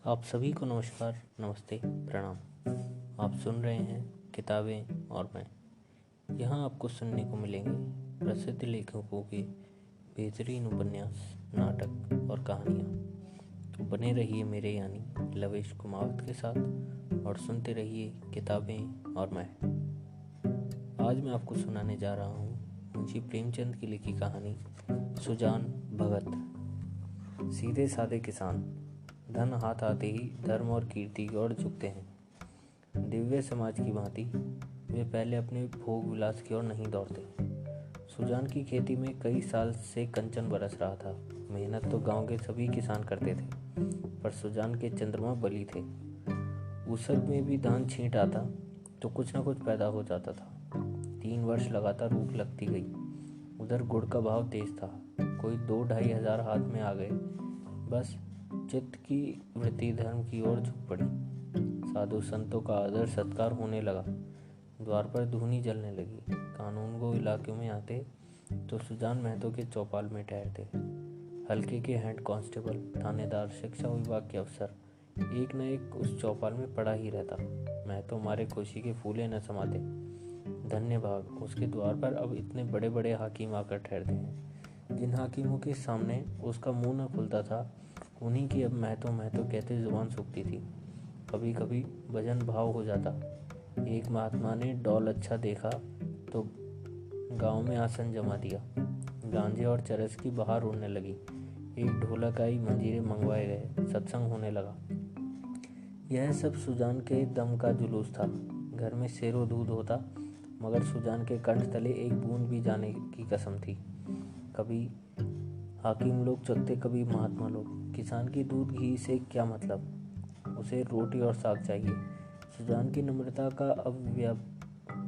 आप सभी को नमस्कार, नमस्ते, प्रणाम। आप सुन रहे हैं किताबें और मैं। यहाँ आपको सुनने को मिलेंगे प्रसिद्ध लेखकों के बेहतरीन उपन्यास, नाटक और कहानियाँ। तो बने रहिए मेरे यानी लवेश कुमावत के साथ और सुनते रहिए किताबें और मैं। आज मैं आपको सुनाने जा रहा हूँ मुंशी प्रेमचंद की लिखी कहानी सुजान भगत। सीधे साधे किसान धन हाथ आते ही धर्म और कीर्ति की ओर झुकते हैं। दिव्य समाज की भांति वे पहले अपने भोग विलास की ओर नहीं दौड़ते। सुजान की खेती में कई साल से कंचन बरस रहा था। मेहनत तो गांव के सभी किसान करते थे, पर सुजान के चंद्रमा बली थे। ऊसर में भी धान छींट आता तो कुछ न कुछ पैदा हो जाता था। 3 वर्ष लगातार ऊख लगती गई। उधर गुड़ का भाव तेज था। कोई 2-2.5 हजार हाथ में आ गए। बस चित्त की वृत्ति धर्म की ओर झुक पड़ी। साधु संतों का आदर सत्कार होने लगा। द्वार पर धूनी जलने लगी। कानून गो इलाके में आते तो सुजान महतो के चौपाल में ठहरते। हल्के के हेड कांस्टेबल, थानेदार, शिक्षा विभाग के अफसर एक न एक उस चौपाल में पड़ा ही रहता। महतो मारे खुशी के फूले न समाते। धन्य भाग, उसके द्वार पर अब इतने बड़े बड़े हाकिम आकर ठहरते हैं। जिन हाकिमों के सामने उसका मुंह न खुलता था, उन्हीं की अब महतो महतो कहते जुबान सूखती थी। कभी कभी भजन भाव हो जाता। एक महात्मा ने डौल अच्छा देखा तो गांव में आसन जमा दिया। गांजे और चरस की बहार उड़ने लगी। एक ढोलक आई, मंजीरे मंगवाए गए, सत्संग होने लगा। यह सब सुजान के दम का जुलूस था। घर में सेरो दूध होता, मगर सुजान के कंठ तले एक बूंद भी जाने की कसम थी। कभी हाकिम लोग चकते, कभी महात्मा लोग। किसान की दूध घी से क्या मतलब, उसे रोटी और साग चाहिए। सुजान की नम्रता का अब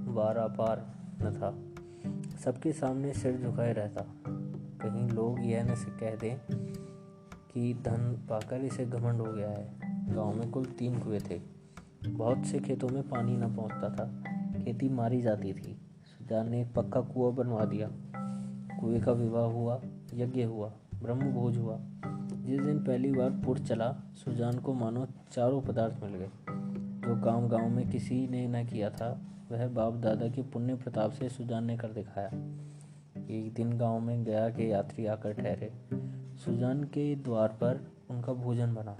वारापार न था। सबके सामने सिर झुकाए रहता। कहीं लोग यह न से कह दें कि धन पाकर इसे घमंड हो गया है। गांव में कुल 3 कुएं थे। बहुत से खेतों में पानी न पहुंचता था। खेती मारी जाती थी। सुजान ने एक पक्का कुआं बनवा दिया। कुएं का विवाह हुआ, यज्ञ हुआ, ब्रह्म भोज हुआ। जिस दिन पहली बार पुर चला, सुजान को मानो चारों पदार्थ मिल गए। जो काम गांव में किसी ने न किया था, वह बाप दादा के पुण्य प्रताप से सुजान ने कर दिखाया। एक दिन गांव में गया के यात्री आकर ठहरे। सुजान के द्वार पर उनका भोजन बना।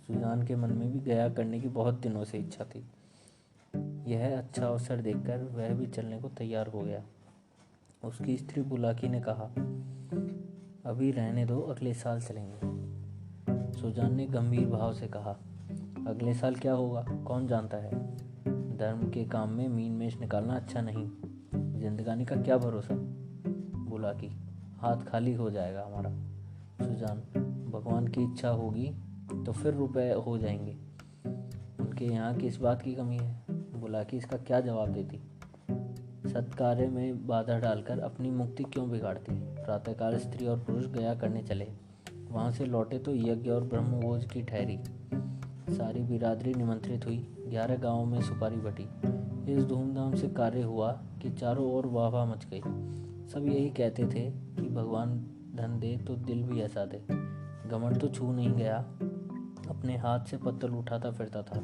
सुजान के मन में भी गया करने की बहुत दिनों से इच्छा थी। यह अच्छा अवसर देखकर वह भी चलने को तैयार हो गया। उसकी स्त्री बुलाकी ने कहा, अभी रहने दो, अगले साल चलेंगे। सुजान ने गंभीर भाव से कहा, अगले साल क्या होगा कौन जानता है। धर्म के काम में मीन मेष निकालना अच्छा नहीं। जिंदगानी का क्या भरोसा। बुलाकी, हाथ खाली हो जाएगा हमारा। सुजान, भगवान की इच्छा होगी तो फिर रुपए हो जाएंगे। उनके यहाँ किस बात की कमी है। बुलाकी इसका क्या जवाब देती। सत्कार्य में बाधा डालकर अपनी मुक्ति क्यों बिगाड़ती। प्रातःकाल स्त्री और पुरुष गया करने चले। वहां से लौटे तो यज्ञ और ब्रह्मभोज की ठहरी। सारी बिरादरी निमंत्रित हुई। 11 गांवों में सुपारी बटी। इस धूमधाम से कार्य हुआ कि चारों ओर वाह मच गई। सब यही कहते थे कि भगवान धन दे तो दिल भी ऐसा दे। घमंड तो छू नहीं गया। अपने हाथ से पत्तल उठाता फिरता था।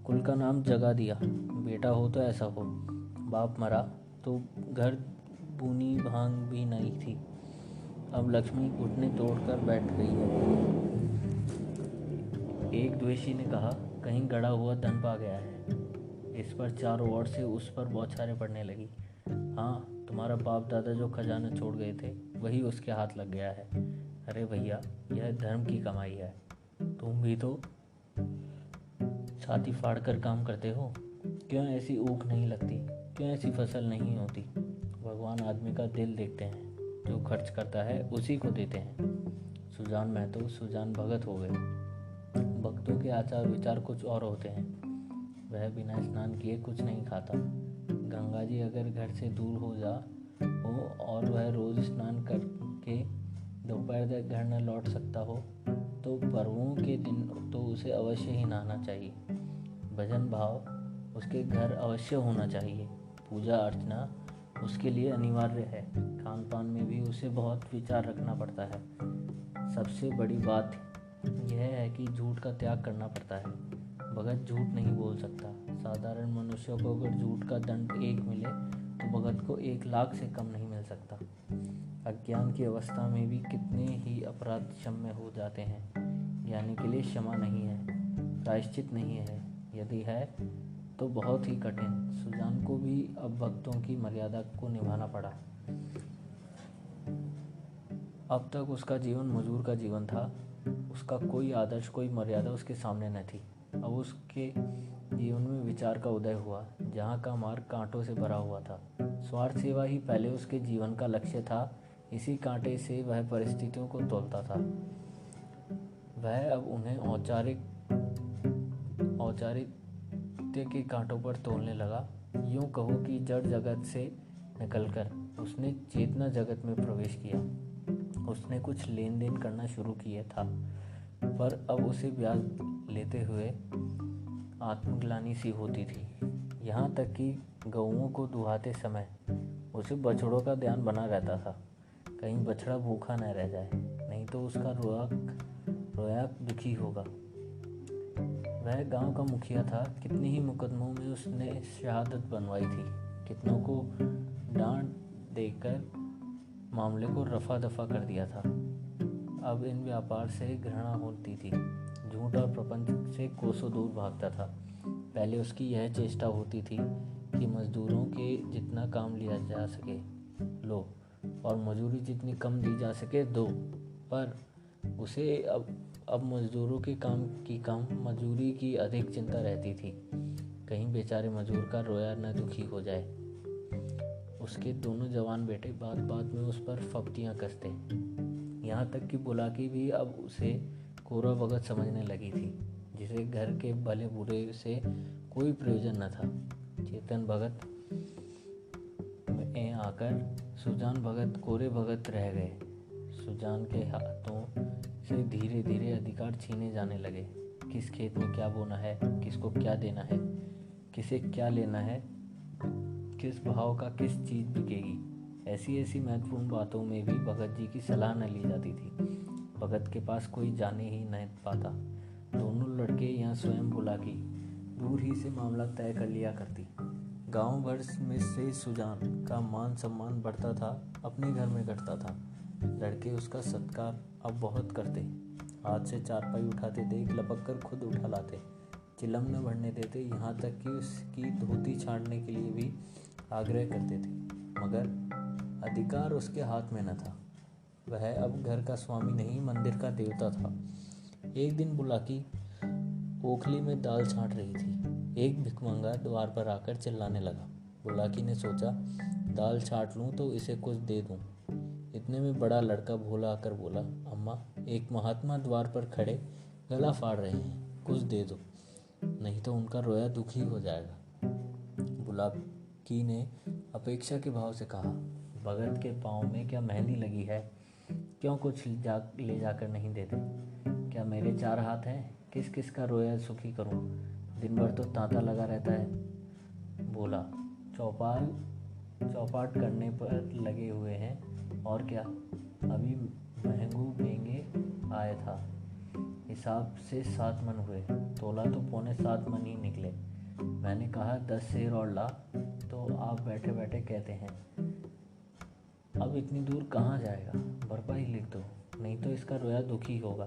कुल का नाम जगा दिया। बेटा हो तो ऐसा हो। बाप मरा तो घर बूनी भांग भी नहीं थी। अब लक्ष्मी घुटने तोड़कर बैठ गई है। एक द्वेषी ने कहा, कहीं गड़ा हुआ धन पा गया है। इस पर चारों ओर से उस पर बौछारें पड़ने लगी। हाँ, तुम्हारा बाप दादा जो खजाना छोड़ गए थे, वही उसके हाथ लग गया है। अरे भैया, यह धर्म की कमाई है। तुम भी तो छाती फाड़कर काम करते हो। क्यों ऐसी ऊख नहीं लगती, क्यों ऐसी फसल नहीं होती। भगवान आदमी का दिल देखते हैं। जो खर्च करता है उसी को देते हैं। सुजान महतो सुजान भगत हो गए। भक्तों के आचार विचार कुछ और होते हैं। वह बिना स्नान किए कुछ नहीं खाता। गंगा जी अगर घर से दूर हो और वह रोज स्नान करके दोपहर तक घर न लौट सकता हो, तो पर्वों के दिन तो उसे अवश्य ही नहाना चाहिए। भजन भाव उसके घर अवश्य होना चाहिए। पूजा अर्चना उसके लिए अनिवार्य है। खान पान में भी उसे बहुत विचार रखना पड़ता है। सबसे बड़ी बात यह है कि झूठ का त्याग करना पड़ता है। भगत झूठ नहीं बोल सकता। साधारण मनुष्यों को अगर झूठ का दंड 1 मिले तो भगत को 1,00,000 से कम नहीं मिल सकता। अज्ञान की अवस्था में भी कितने ही अपराध क्षम्य हो जाते हैं। ज्ञानी के लिए क्षमा नहीं है, प्रायश्चित नहीं है, यदि है तो बहुत ही कठिन। सुजान को भी अब भक्तों की मर्यादा को निभाना पड़ा। अब तक उसका जीवन मजदूर का जीवन था। उसका कोई आदर्श, कोई मर्यादा उसके सामने न थी। अब उसके जीवन में विचार का उदय हुआ, जहाँ का मार्ग कांटों से भरा हुआ था। स्वार्थ सेवा ही पहले उसके जीवन का लक्ष्य था। इसी कांटे से वह परिस्थितियों को तोलता था। वह अब उन्हें औचारित्य के कांटों पर तोलने लगा। यूं कहो कि जड़ जगत से निकलकर उसने चेतना जगत में प्रवेश किया। उसने कुछ लेन देन करना शुरू किया था, पर अब उसे ब्याज लेते हुए आत्मग्लानि सी होती थी। यहाँ तक कि गऊओं को दुहाते समय उसे बछड़ों का ध्यान बना रहता था, कहीं बछड़ा भूखा न रह जाए, नहीं तो उसका रोया दुखी होगा। वह गांव का मुखिया था। कितने ही मुकदमों में उसने शहादत बनवाई थी। कितनों को डांट देकर मामले को रफा दफा कर दिया था। अब इन व्यापार से घृणा होती थी। झूठ और प्रपंच से कोसों दूर भागता था। पहले उसकी यह चेष्टा होती थी कि मजदूरों के जितना काम लिया जा सके लो, और मजूरी जितनी कम दी जा सके दो। पर उसे अब मजदूरों के काम मजूरी की अधिक चिंता रहती थी। कहीं बेचारे मजदूर का रोया न दुखी हो जाए। उसके दोनों जवान बेटे बात बात में उस पर फप्तियाँ कसते। यहाँ तक कि बुलाकी भी अब उसे कोरा भगत समझने लगी थी, जिसे घर के भले बुरे से कोई प्रयोजन न था। चेतन भगत में आकर सुजान भगत कोरे भगत रह गए। सुजान के हाथों से धीरे धीरे अधिकार छीने जाने लगे। किस खेत में क्या बोना है, किसको क्या देना है, किसे क्या लेना है, किस भाव का किस चीज़ बिकेगी, ऐसी ऐसी महत्वपूर्ण बातों में भी भगत जी की सलाह न ली जाती थी। भगत के पास कोई जाने ही नहीं पाता। दोनों लड़के यहाँ स्वयं बुलाकी दूर ही से मामला तय कर लिया करती। गांव भर में से सुजान का मान सम्मान बढ़ता था, अपने घर में घटता था। लड़के उसका सत्कार अब बहुत करते। हाथ से चारपाई उठाते देख लपक कर खुद उठा लाते। चिलम न भरने देते, यहाँ तक कि उसकी धोती छाड़ने के लिए भी आग्रह करते थे। मगर अधिकार उसके हाथ में न था। वह अब घर का स्वामी नहीं, मंदिर का देवता था। एक दिन बुलाकी ओखली में दाल छाँट रही थी। एक भिखमंगा द्वार पर आकर चिल्लाने लगा। बुलाकी ने सोचा, दाल छाँट लूँ तो इसे कुछ दे दूँ। इतने में बड़ा लड़का भोला आकर बोला, अम्मा, एक महात्मा द्वार पर खड़े गला फाड़ रहे हैं, कुछ दे दो, नहीं तो उनका रोया दुखी हो जाएगा। बुलाकी ने अपेक्षा के भाव से कहा, भगत के पाँव में क्या मेहंदी लगी है? क्यों कुछ ले जाकर नहीं देते? क्या मेरे 4 हाथ हैं? किस किस का रोया सुखी करूं? दिन भर तो तांता लगा रहता है। बोला, चौपाट करने पर लगे हुए हैं, और क्या? अभी महंगे आया था। हिसाब से 7 मन हुए, तोला तो 6.25 मन ही निकले। मैंने कहा 10 सेर और ला, तो आप बैठे बैठे कहते हैं अब इतनी दूर कहाँ जाएगा? भरपाई लिख दो, नहीं तो इसका रोया दुखी होगा।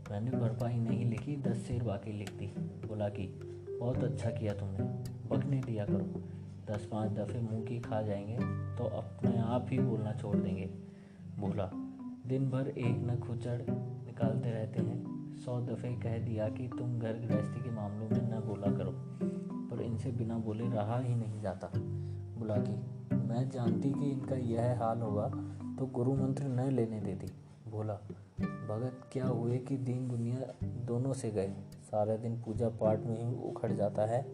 मैंने भरपाई नहीं लिखी, 10 सेर बाकी लिख दी। बोला कि बहुत अच्छा किया तुमने, बकने दिया करो। 10-5 दफ़े मुंह की खा जाएंगे तो अपने आप ही बोलना छोड़ देंगे। बोला, दिन भर एक न खुचड़ निकालते रहते हैं। 100 दफ़े कह दिया कि तुम घर गृहस्थी के मामलों में न बोला करो, पर इनसे बिना बोले रहा ही नहीं जाता। बोला कि मैं जानती कि इनका यह हाल होगा तो गुरु मंत्र न लेने देती। बोला, भगत क्या हुए कि दीन दुनिया दोनों से गए, सारा दिन पूजा पाठ में ही उखड़ जाता है।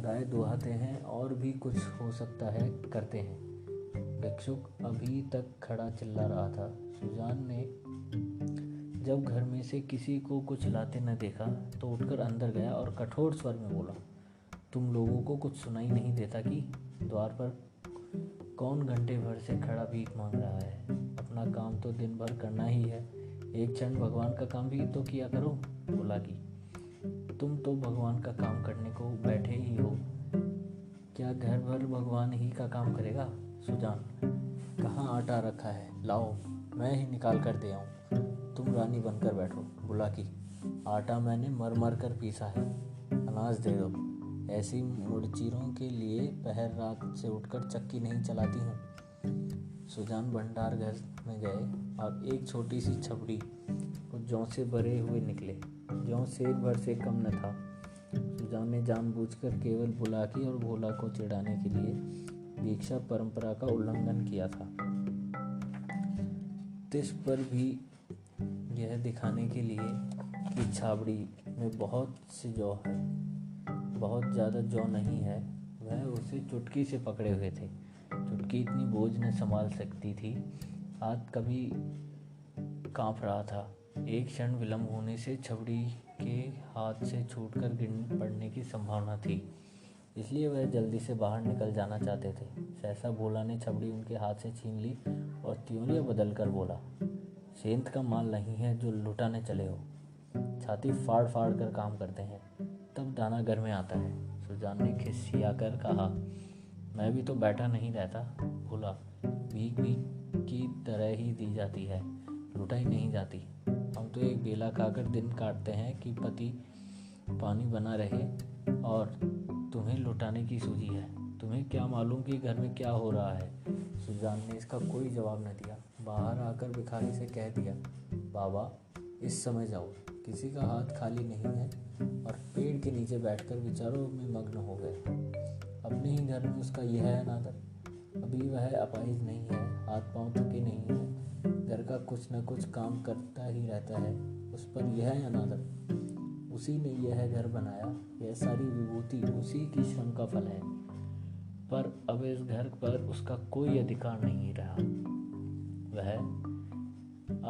गाय दुहाते हैं और भी कुछ हो सकता है करते हैं। भिक्षुक अभी तक खड़ा चिल्ला रहा था। सुजान ने जब घर में से किसी को कुछ लाते न देखा तो उठकर अंदर गया और कठोर स्वर में बोला, तुम लोगों को कुछ सुनाई नहीं देता कि द्वार पर कौन घंटे भर से खड़ा भीख मांग रहा है? अपना काम तो दिन भर करना ही है, एक क्षण भगवान का काम भी तो किया करो। बोला कि तुम तो भगवान का काम करने को बैठे ही हो, क्या घर भर भगवान ही का काम करेगा? सुजान, कहाँ आटा रखा है, लाओ मैं ही निकाल कर दे आऊँ, तुम रानी बनकर बैठो। बोला कि आटा मैंने मर मर कर पीसा है, अनाज दे दो। ऐसी मुड़चिरों के लिए पहर रात से उठकर चक्की नहीं चलाती हूँ। सुजान भंडार घर में गए और एक छोटी सी छपड़ी को जौ से भरे हुए निकले। जौ सेर भर से कम न था। सुजान ने जानबूझकर केवल बुलाकी और भोला को चिढ़ाने के लिए भिक्षा परंपरा का उल्लंघन किया था। तिस पर भी यह दिखाने के लिए कि छाबड़ी में बहुत से जौ है, बहुत ज़्यादा जौ नहीं है, वह उसे चुटकी से पकड़े हुए थे। चुटकी इतनी बोझ न संभाल सकती थी। हाथ कभी कांप रहा था। एक क्षण विलंब होने से छबड़ी के हाथ से छूटकर गिर पड़ने की संभावना थी, इसलिए वह जल्दी से बाहर निकल जाना चाहते थे। सहसा भोला ने छबड़ी उनके हाथ से छीन ली और त्योरिया बदल कर बोला, सेंध का माल नहीं है जो लुटाने चले हो। छाती फाड़ फाड़ कर काम करते हैं, तब दाना घर में आता है। सुजान ने खिसियाकर कहा, मैं भी तो बैठा नहीं रहता। भोला, भीख भीख की तरह ही दी जाती है, लुटाई नहीं जाती। हम तो एक बेला खाकर दिन काटते हैं कि पति पानी बना रहे और तुम्हें लुटाने की सूझी है। तुम्हें क्या मालूम कि घर में क्या हो रहा है? सुजान ने इसका कोई जवाब न दिया। बाहर आकर भिखारी से कह दिया, बाबा इस समय जाओ, किसी का हाथ खाली नहीं है। और पेड़ के नीचे बैठकर विचारों में मग्न हो गए। अपने ही घर में उसका यह है अनादर। अभी वह अपाहिज नहीं है, हाथ पांव थके नहीं है, घर का कुछ न कुछ काम करता ही रहता है, उस पर यह है अनादर। उसी ने यह घर बनाया, यह सारी विभूति उसी की श्रम का फल है, पर अब इस घर पर उसका कोई अधिकार नहीं रहा।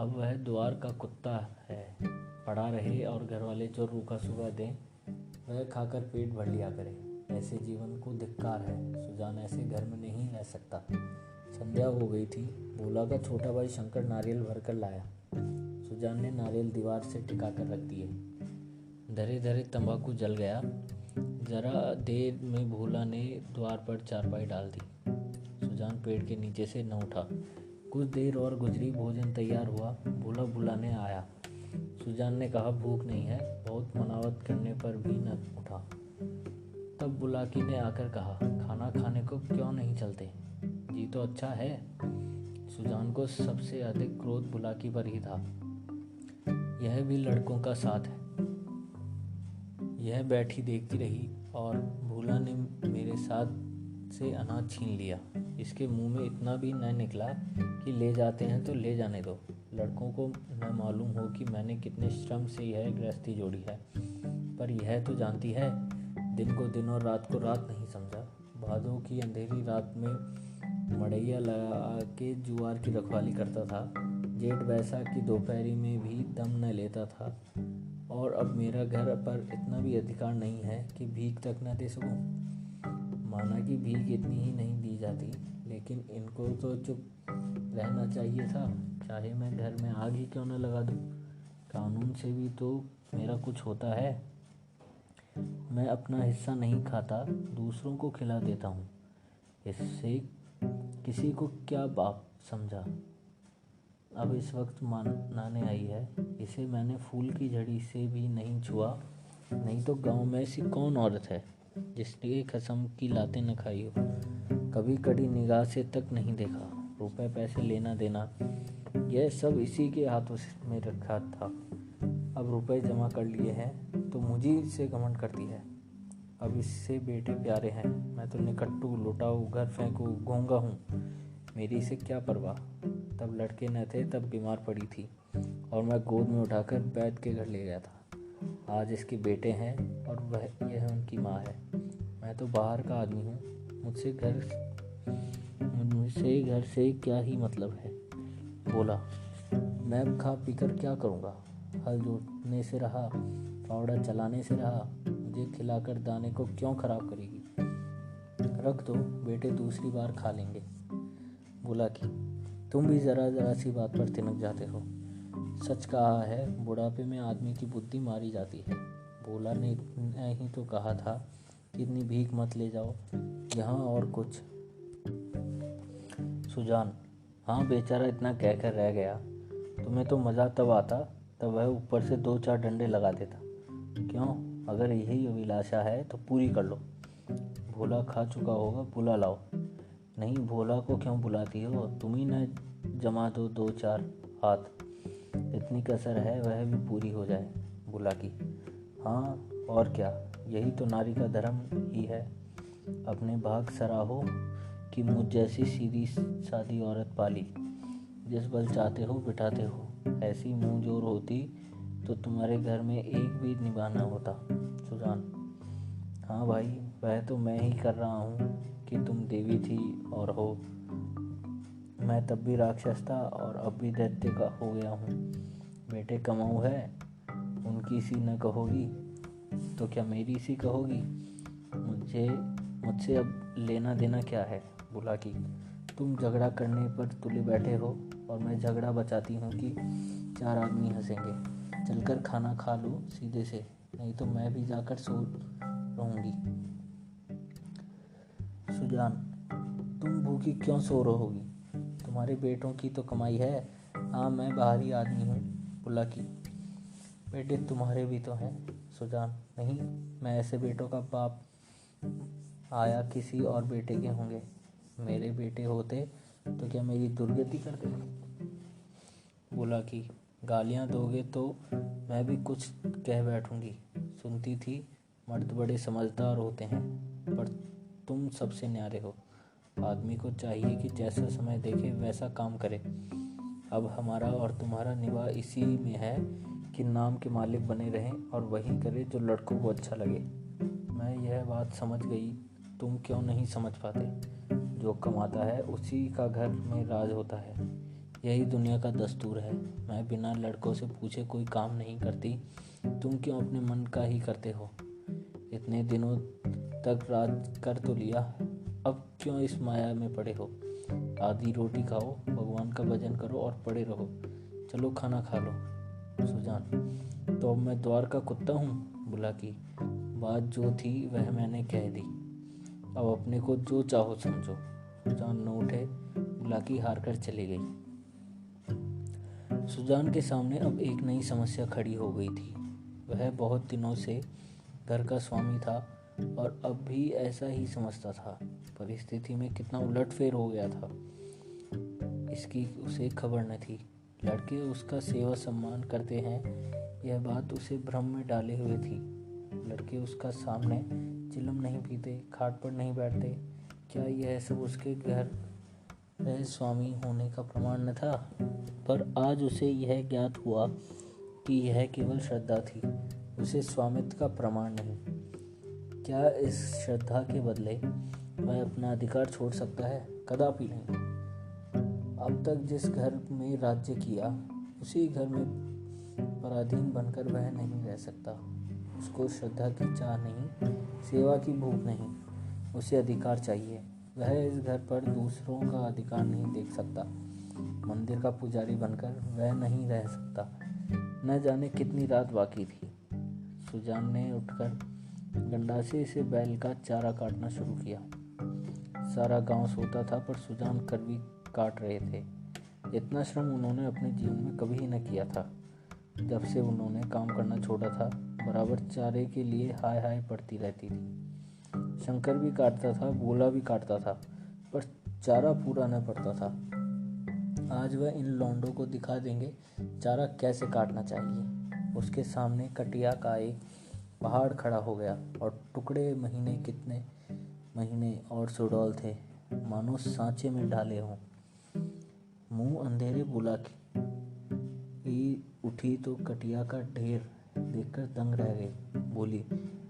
वह द्वार का कुत्ता है, पड़ा रहे और घर वाले जो रूखा सूखा दें वह खाकर पेट भर लिया करे। ऐसे जीवन को धिक्कार है। सुजान ऐसे घर में नहीं रह सकता। संध्या हो गई थी। भोला का छोटा भाई शंकर नारियल भर कर लाया। सुजान ने नारियल दीवार से टिका कर रख दिए। धरे धरे तंबाकू जल गया। जरा देर में भोला ने द्वार पर चारपाई डाल दी। सुजान पेड़ के नीचे से न उठा। कुछ देर और गुजरी, भोजन तैयार हुआ। भोला बुलाने आया। सुजान ने कहा, भूख नहीं है। बहुत मनावत करने पर भी न उठा। तब बुलाकी ने आकर कहा, खाना खाने को क्यों नहीं चलते? जी तो अच्छा है। सुजान को सबसे अधिक क्रोध बुलाकी पर ही था। यह भी लड़कों का साथ है। यह बैठी देखती रही और भोला ने मेरे साथ से अनाज छीन लिया। इसके मुंह में इतना भी न निकला कि ले जाते हैं तो ले जाने दो। लड़कों को न मालूम हो कि मैंने कितने श्रम से यह गृहस्थी जोड़ी है, पर यह तो जानती है, दिन को दिन और रात को रात नहीं समझा। भादों की अंधेरी रात में मड़ैया लगा के जुआर की रखवाली करता था। जेठ बैसाख की दोपहरी में भी दम न लेता था। और अब मेरा घर पर इतना भी अधिकार नहीं है कि भीख तक न दे सकूं। माना कि भीख इतनी ही नहीं दी जाती, लेकिन इनको तो चुप रहना चाहिए था, चाहे मैं घर में आग ही क्यों न लगा दूं। कानून से भी तो मेरा कुछ होता है। मैं अपना हिस्सा नहीं खाता, दूसरों को खिला देता हूँ। इससे किसी को क्या बाप समझा। अब इस वक्त मनाने आई है, इसे मैंने फूल की झड़ी से भी नहीं छुआ। नहीं तो गांव में ऐसी कौन औरत है जिसने कसम की लातें न खाई हो, कभी कड़ी निगाह से तक नहीं देखा। रुपए पैसे लेना देना यह सब इसी के हाथों में रखा था। अब रुपए जमा कर लिए हैं तो मुझी से घमंड करती है। अब इससे बेटे प्यारे हैं, मैं तो निकट्टू, लुटाऊ, घर फेंकू, गूंगा हूँ, मेरी इसे क्या परवाह। तब लड़के न थे, तब बीमार पड़ी थी और मैं गोद में उठाकर वैद्य के घर ले गया था। आज इसके बेटे हैं और यह उनकी माँ है। मैं तो बाहर का आदमी हूँ, मुझसे घर से क्या ही मतलब है। बोला, मैं अब खा पीकर क्या करूँगा? हल जोतने से रहा, फावड़ा चलाने से रहा, मुझे खिलाकर दाने को क्यों खराब करेगी? रख दो, बेटे दूसरी बार खा लेंगे। बोला कि तुम भी ज़रा सी बात पर तिनक जाते हो। सच कहा है, बुढ़ापे में आदमी की बुद्धि मारी जाती है। भोला ने ही तो कहा था कि इतनी भीख मत ले जाओ यहाँ और कुछ। सुजान: हाँ बेचारा इतना कहकर रह गया। तुम्हें तो मज़ा तब आता तब वह ऊपर से 2-4 डंडे लगा देता। क्यों, अगर यही अभिलाषा है तो पूरी कर लो। भोला खा चुका होगा, बुला लाओ। नहीं, भोला को क्यों बुलाती हो, तुम ही न जमा दो 2-4 हाथ। इतनी कसर है वह भी पूरी हो जाए। बुला की: हाँ और क्या, यही तो नारी का धर्म ही है। अपने भाग सराहो कि मुझ जैसी सीधी सादी औरत पाली। जिस बल चाहते हो बिठाते हो। ऐसी मुंह जोर होती तो तुम्हारे घर में एक भी निभाना होता। सुजान: हाँ भाई, वह तो मैं ही कर रहा हूँ कि तुम देवी थी और हो। मैं तब भी राक्षस था और अब भी दैत्य का हो गया हूँ। बेटे कमाऊ है, उनकी सी न कहोगी तो क्या मेरी सी कहोगी। मुझसे अब लेना देना क्या है। बुला की: तुम झगड़ा करने पर तुले बैठे हो और मैं झगड़ा बचाती हूँ कि 4 आदमी हंसेंगे। चलकर खाना खा लो सीधे से, नहीं तो मैं भी जाकर सो रहूँगी। सुजान: तुम भूखी क्यों सो रहोगी, तुम्हारे बेटों की तो कमाई है। हाँ, मैं बाहरी आदमी हूँ। बुला की: बेटे तुम्हारे भी तो हैं। सुजान: नहीं, मैं ऐसे बेटों का बाप आया किसी और बेटे के होंगे। मेरे बेटे होते तो क्या मेरी दुर्गति करते। बुला की: गालियाँ दोगे तो मैं भी कुछ कह बैठूंगी। सुनती थी मर्द बड़े समझदार होते हैं, पर तुम सबसे न्यारे हो। आदमी को चाहिए कि जैसा समय देखे वैसा काम करे। अब हमारा और तुम्हारा निवाह इसी में है कि नाम के मालिक बने रहें और वही करे जो लड़कों को अच्छा लगे। मैं यह बात समझ गई, तुम क्यों नहीं समझ पाते। जो कमाता है उसी का घर में राज होता है, यही दुनिया का दस्तूर है। मैं बिना लड़कों से पूछे कोई काम नहीं करती, तुम क्यों अपने मन का ही करते हो। इतने दिनों तक राज कर तो लिया, अब क्यों इस माया में पड़े हो। आधी रोटी खाओ, भगवान का भजन करो और पड़े रहो। चलो खाना खा लो। सुजान: तो अब मैं द्वार का कुत्ता हूँ। बुला की: बात जो थी वह मैंने कह दी, अब अपने को जो चाहो समझो। सुजान न उठे, बुला की हार कर चली गई। सुजान के सामने अब एक नई समस्या खड़ी हो गई थी। वह बहुत दिनों से घर का स्वामी था और अब भी ऐसा ही समझता था। परिस्थिति में कितना उलटफेर हो गया था इसकी उसे खबर न थी। लड़के उसका सेवा सम्मान करते हैं, यह बात उसे भ्रम में डाले हुए थी। लड़के उसका सामने चिलम नहीं पीते, खाट पर नहीं बैठते। क्या यह सब उसके घर रह स्वामी होने का प्रमाण न था। पर आज उसे यह ज्ञात हुआ कि यह केवल श्रद्धा थी, उसे स्वामित्व का प्रमाण नहीं। क्या इस श्रद्धा के बदले वह अपना अधिकार छोड़ सकता है? कदापि नहीं। अब तक जिस घर में राज्य किया, उसी घर में पराधीन बनकर वह नहीं रह सकता। उसको श्रद्धा की चाह नहीं, सेवा की भूख नहीं, उसे अधिकार चाहिए। वह इस घर पर दूसरों का अधिकार नहीं देख सकता। मंदिर का पुजारी बनकर वह नहीं रह सकता। न जाने कितनी रात बाकी थी। सुजान ने उठकर गंडासे से बैल का चारा काटना शुरू किया। सारा गांव सोता था, पर सुजान करवी काट रहे थे। इतना श्रम उन्होंने अपने जीवन में कभी न किया था। जब से उन्होंने काम करना छोड़ा था, बराबर चारे के लिए हाय हाय पड़ती रहती थी। शंकर भी काटता था, भोला भी काटता था, पर चारा पूरा न पड़ता था। आज वह इन लौंडों को दिखा देंगे चारा कैसे काटना चाहिए। उसके सामने कटिया का एक पहाड़ खड़ा हो गया और टुकड़े महीने और सुडौल थे, मानो सांचे में डाले हों। मुंह अंधेरे बुला की उठी तो कटिया का ढेर देखकर दंग रह गई। बोली,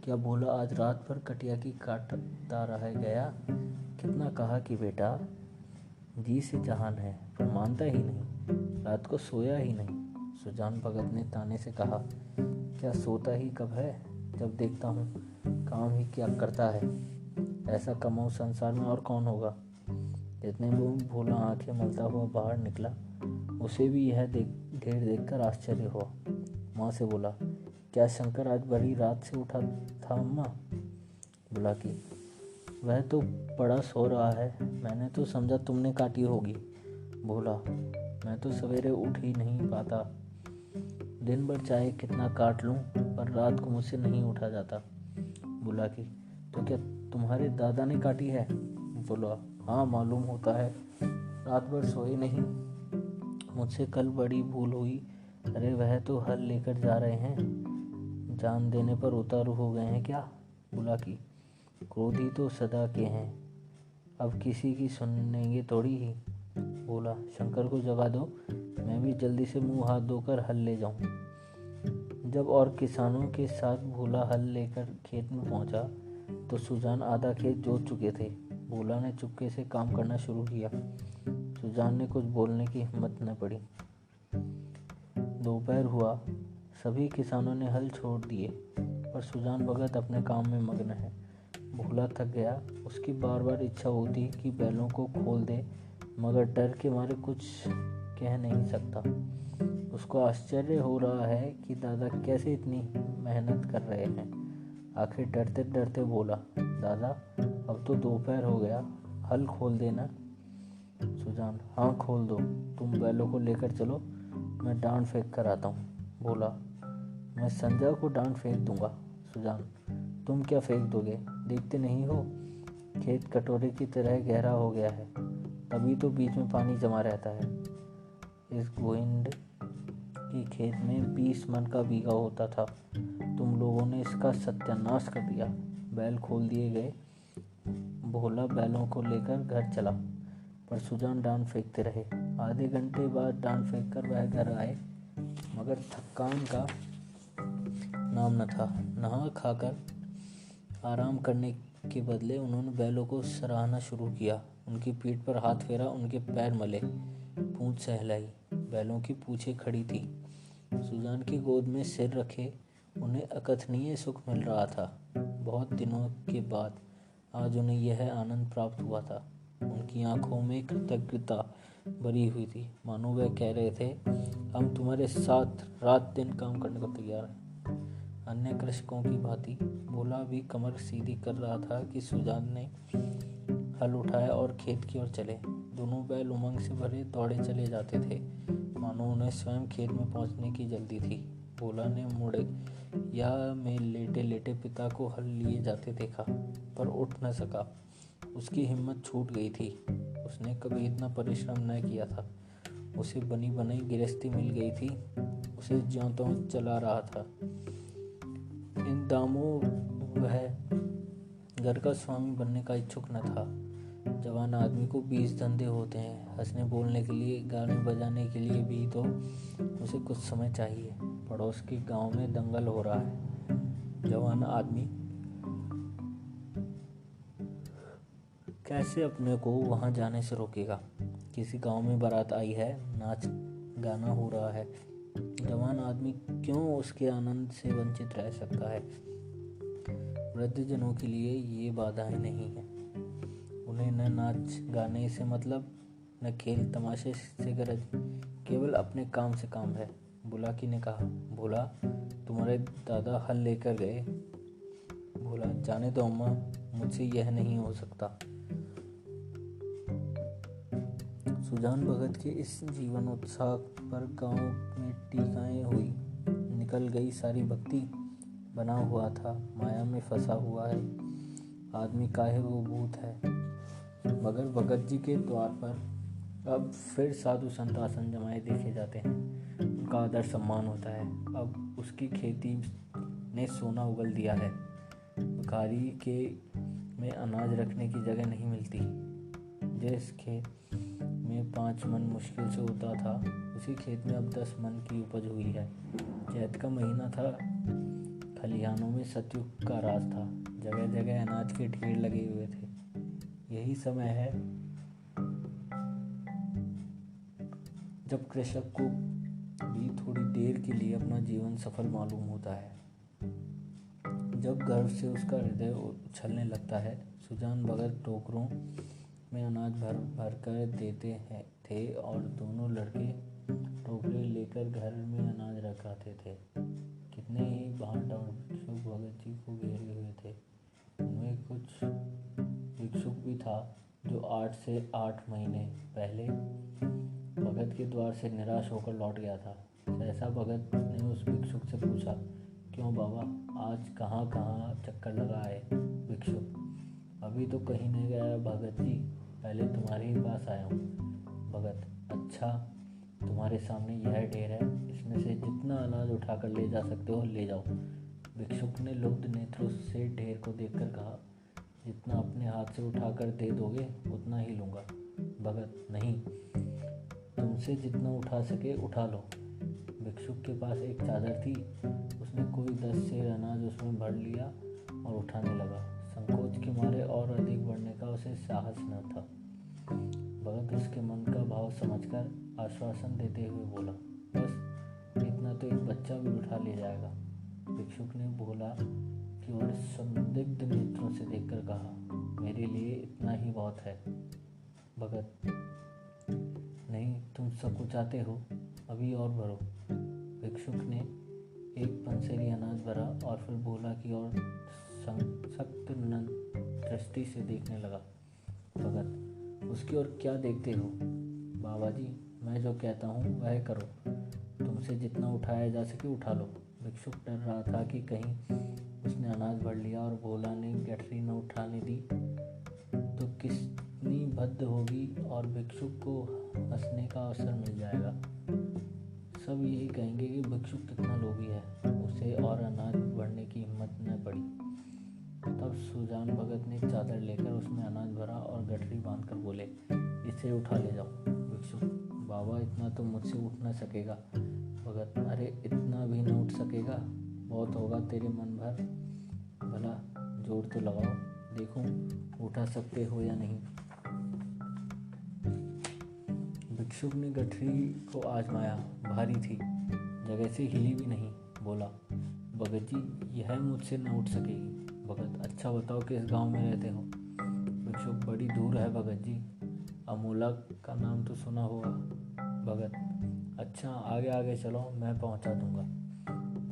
क्या भोला आज रात भर कटिया की काटता रह गया। कितना कहा कि बेटा जी से जहान है, पर मानता ही नहीं, रात को सोया ही नहीं। सुजान भगत ने ताने से कहा, क्या सोता ही कब है, जब देखता हूँ काम ही क्या करता है। ऐसा कमाऊ संसार में और कौन होगा। इतने में भोला आंखें मलता हुआ बाहर निकला। उसे भी यह ढेर देखकर आश्चर्य हुआ। माँ से बोला, क्या शंकर आज बड़ी रात से उठा था अम्मा? बोला कि वह तो बड़ा सो रहा है, मैंने तो समझा तुमने काटी होगी। बोला, मैं तो सवेरे उठ ही नहीं पाता, दिन भर चाहे कितना काट लूं पर रात को मुझसे नहीं उठा जाता। बोला कि तो क्या तुम्हारे दादा ने काटी है? बोला, हाँ मालूम होता है, रात भर सोए नहीं, मुझसे कल बड़ी भूल हुई। अरे वह तो हल लेकर जा रहे हैं, जान देने पर उतारू हो गए हैं क्या? बोला कि क्रोधी तो सदा के हैं, अब किसी की सुनेंगे थोड़ी ही। बोला, शंकर को जगा दो, मैं भी जल्दी से मुंह हाथ धोकर हल ले जाऊं। जब और किसानों के साथ भोला हल लेकर खेत में पहुंचा तो सुजान आधा खेत जोत चुके थे। भोला ने चुपके से काम करना शुरू किया। सुजान ने कुछ बोलने की हिम्मत न पड़ी। दोपहर हुआ, सभी किसानों ने हल छोड़ दिए पर सुजान भगत अपने काम में मग्न है। भोला थक गया, उसकी बार बार इच्छा होती कि बैलों को खोल दे, मगर डर के मारे कुछ कह नहीं सकता। उसको आश्चर्य हो रहा है कि दादा कैसे इतनी मेहनत कर रहे हैं। आखिर डरते डरते बोला, दादा अब तो दोपहर हो गया, हल खोल देना। सुजान, हाँ खोल दो, तुम बैलों को लेकर चलो, मैं डांड फेंक कर आता हूँ। बोला, मैं संजय को डांड फेंक दूंगा। सुजान, तुम क्या फेंक दोगे, देखते नहीं हो खेत कटोरे की तरह गहरा हो गया है, तभी तो बीच में पानी जमा रहता है। इस गोविंद के खेत में 20 मन का बीघा होता था, तुम लोगों ने इसका सत्यानाश कर दिया। बैल खोल दिए गए। भोला बैलों को लेकर घर चला पर सुजान डांड फेंकते रहे। आधे घंटे बाद डांड फेंक कर वह घर आए, मगर थकान का नाम न था। नहा खाकर आराम करने के बदले उन्होंने बैलों को सराहना शुरू किया। उनकी पीठ पर हाथ फेरा, उनके पैर मले, पूंछ सहलाई। बैलों की पूंछें खड़ी थी। सुजान की गोद में सिर रखे उन्हें अकथनीय सुख मिल रहा था। बहुत दिनों के बाद आज उन्हें यह आनंद प्राप्त हुआ था। उनकी आंखों में कृतज्ञता भरी हुई थी, मानो वह कह रहे थे, हम तुम्हारे साथ रात दिन काम करने को तैयार हैं। अन्य कृषकों की भांति भोला भी कमर सीधी कर रहा था कि सुजान ने हल उठाया और खेत की ओर चले। दोनों बैल उमंग से भरे दौड़े चले जाते थे, मानो उन्हें स्वयं खेत में पहुंचने की जल्दी थी। भोला ने मुड़े या में लेटे लेटे पिता को हल लिए जाते देखा पर उठ न सका। उसकी हिम्मत छूट गई थी। उसने कभी इतना परिश्रम न किया था। उसे बनी बनाई गृहस्थी मिल गई थी, उसे ज्यों त्यों चला रहा था। इन दामों वह घर का स्वामी बनने का इच्छुक न था। जवान आदमी को 20 धंधे होते हैं, हंसने बोलने के लिए, गाने बजाने के लिए भी तो उसे कुछ समय चाहिए। पड़ोस के गांव में दंगल हो रहा है, जवान आदमी कैसे अपने को वहां जाने से रोकेगा? किसी गांव में बारात आई है, नाच गाना हो रहा है, जवान आदमी क्यों उसके आनंद से वंचित रह सकता है? वृद्धजनों के लिए ये बाधाएं नहीं है। उन्हें न नाच गाने से मतलब, न खेल तमाशे से गरज, केवल अपने काम से काम है। बुलाकी ने कहा, भोला तुम्हारे दादा हल लेकर गए। भोला, जाने दो अम्मा, मुझसे यह नहीं हो सकता। सुजान भगत के इस जीवन उत्साह पर गांव में टीकाएं हुई। निकल गई सारी भक्ति, बना हुआ था माया में फंसा हुआ है। आदमी काहे वो भूत है। मगर भगत जी के द्वार पर अब फिर साधु संत आसन जमाए देखे जाते हैं। उनका आदर सम्मान होता है। अब उसकी खेती ने सोना उगल दिया है। भिखारी के में अनाज रखने की जगह नहीं मिलती। जिस खेत में 5 मन मुश्किल से होता था, उसी खेत में अब 10 मन की उपज हुई है। चैत का महीना था, खलिहानों में सतयुग का राज था। जगह जगह अनाज के ढेर लगे हुए थे। यही समय है जब कृषक को भी थोड़ी देर के लिए अपना जीवन सफल मालूम होता है, जब गर्व से उसका हृदय उछलने लगता है। सुजान भगत टोकरों में अनाज भर भर कर देते थे और दोनों लड़के टोकरे लेकर घर में अनाज रखाते थे। कितने ही भांट और भिक्षुक भगत जी को घेरे हुए थे। उनमें कुछ भिक्षुक भी था जो 8 से 8 महीने पहले भगत के द्वार से निराश होकर लौट गया था। सहसा भगत ने उस भिक्षुक से पूछा, क्यों बाबा, आज कहाँ कहाँ चक्कर लगा आए? भिक्षुक, अभी तो कहीं नहीं गया भगत जी, पहले तुम्हारे ही पास आया हूँ। भगत, अच्छा, तुम्हारे सामने यह ढेर है, इसमें से जितना अनाज उठाकर ले जा सकते हो ले जाओ। भिक्षुक ने लुब्ध नेत्रों से ढेर को देखकर कहा, जितना अपने हाथ से उठाकर दे दोगे उतना ही लूँगा। भगत, नहीं, तुमसे जितना उठा सके उठा लो। भिक्षुक के पास एक चादर थी, उसने कोई 10 सेर अनाज उसमें भर लिया और उठाने लगा। संकोच के मारे और अधिक बढ़ने का उसे साहस न था। भगत उसके मन का भाव समझकर आश्वासन देते हुए बोला, बस इतना तो एक बच्चा भी उठा ले जाएगा। भिक्षुक ने बोला कि और संदिग्ध नेत्रों से देखकर कहा, मेरे लिए इतना ही बहुत है। भगत, नहीं, तुम सकुचाते हो, अभी और भरो। भिक्षुक ने एक पंसेरी अनाज भरा और फिर बोला कि और सख्त दृष्टि से देखने लगा। भगत, उसकी ओर क्या देखते हो? बाबा जी, मैं जो कहता हूँ वह करो, तुमसे जितना उठाया जा सके उठा लो। भिक्षुक डर रहा था कि कहीं उसने अनाज भर लिया और भोला ने गठरी न उठाने दी तो कितनी भद्द होगी और भिक्षुक को हंसने का अवसर मिल जाएगा। सब यही कहेंगे कि भिक्षुक कितना लोभी है, उसे और अनाज भरने की हिम्मत न पड़ी। तब सुजान भगत ने चादर लेकर उसमें अनाज भरा और गठरी बांधकर बोले, इसे उठा ले जाओ। भिक्षुक, बाबा, इतना तो मुझसे उठ न सकेगा। भगत, अरे इतना भी न उठ सकेगा, बहुत होगा तेरे मन भर, भला जोर तो लगाओ, देखूं उठा सकते हो या नहीं। भिक्षुक ने गठरी को आजमाया, भारी थी, जगह से हिली भी नहीं। बोला, भगत जी, यह मुझसे न उठ सकेगी। भगत, अच्छा बताओ किस गांव में रहते हो? भिक्षुक, बड़ी दूर है भगत जी, अमोला का नाम तो सुना होगा। भगत, अच्छा, आगे आगे चलो, मैं पहुंचा दूंगा।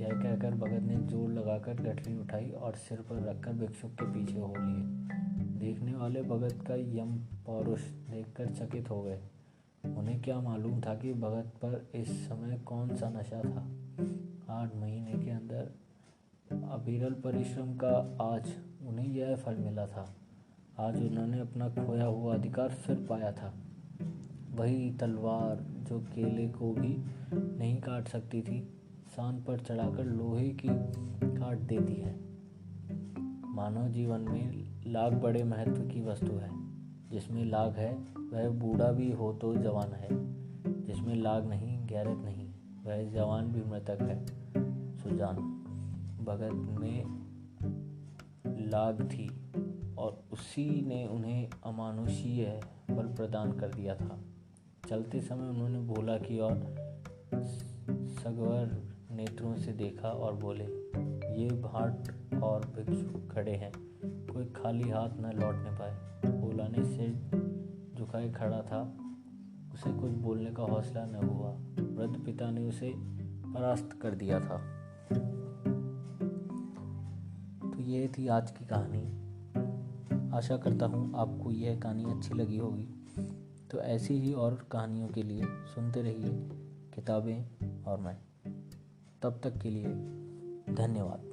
यह कहकर भगत ने जोर लगाकर गठरी उठाई और सिर पर रखकर भिक्षुक के पीछे हो लिए। देखने वाले भगत का यम पौरुष देखकर चकित हो गए। उन्हें क्या मालूम था कि भगत पर इस समय कौन सा नशा था। 8 महीने के अंदर अविरल परिश्रम का आज उन्हें यह फल मिला था। आज उन्होंने अपना खोया हुआ अधिकार फिर पाया था। वही तलवार जो केले को भी नहीं काट सकती थी, शान पर चढ़ाकर लोहे की काट देती है। मानव जीवन में लाग बड़े महत्व की वस्तु है। जिसमें लाग है वह बूढ़ा भी हो तो जवान है, जिसमें लाग नहीं, गैरत नहीं, वह जवान भी मृतक है। सुजान भगत में लाग थी और उसी ने उन्हें अमानुषीय बल प्रदान कर दिया था। चलते समय उन्होंने भोला की ओर सगवर नेत्रों से देखा और बोले, ये भाट और भिक्षुक खड़े हैं, कोई खाली हाथ न लौटने पाए। भोला ने सिर झुकाए खड़ा था, उसे कुछ बोलने का हौसला न हुआ। वृद्ध पिता ने उसे परास्त कर दिया था। तो ये थी आज की कहानी। आशा करता हूँ आपको यह कहानी अच्छी लगी होगी। तो ऐसी ही और कहानियों के लिए सुनते रहिए किताबें और मैं। तब तक के लिए धन्यवाद।